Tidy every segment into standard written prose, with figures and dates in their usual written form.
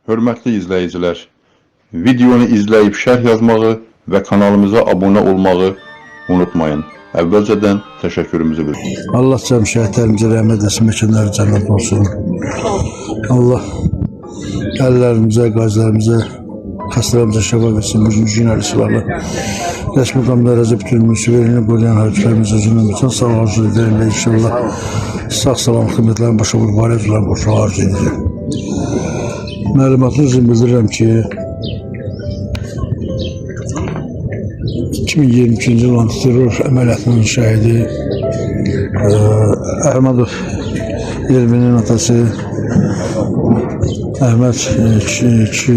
Hörmətli izləyicilər, videonu izləyib şərh yazmağı və kanalımıza abunə olmağı unutmayın. Əvvəlcədən təşəkkürümüzü bildirin. Allah cəm şəhidlərimizə rəhmət etsin, məkanları cənnət olsun. Allah əllərimizə, qazilərimizə, xəstələrimizə şəfa versin. Bugün jurnalist varlar. Rəsmi damlaracı bütün müsibətini qoruyan hərflərimiz özünün bütün sağ arzu edirəm və inşallah sağ-salam xidmətlərin başa mübarək olan qoşu arzu edirəm. Məlumatınızı bildirirəm ki, 2022-ci il antiterror əməliyyatının şəhidi Əhmədov Elminin atası Əhməd ki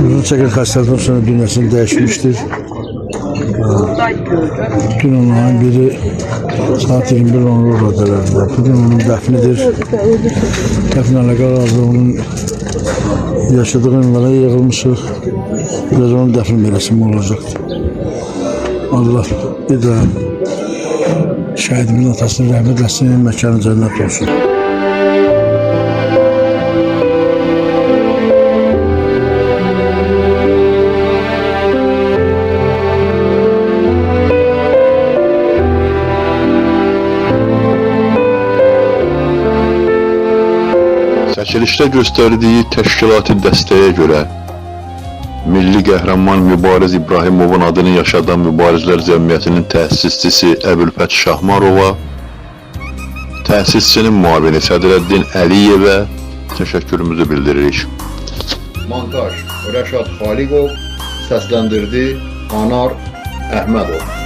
uzun çəkir xəstəlikdən sonra dünyasını dəyişmişdir. Dün onların biri saat 21:10 radələrdə. Bugün onun dəfnidir. Dəfn əlaqəli razı onun yaşadığı ünvana yığılmışıq. Biraz onun dəfn mərasimi olacaqdır. Allah bir də şəhidimin atasını rəhmət etsin, məkanı cənnət olsun. Çəkilişdə göstərdiyi təşkilati dəstəyə görə Milli Qəhrəman Mübariz İbrahimovun adını yaşadan Mübarizlər Cəmiyyətinin təsisçisi Əbülfət Şahmarova, təsisçinin müavini Sədrəddin Əliyevə təşəkkürümüzü bildiririk. Montaj Rəşad Xaliqov, səsləndirdi Anar Əhmədov.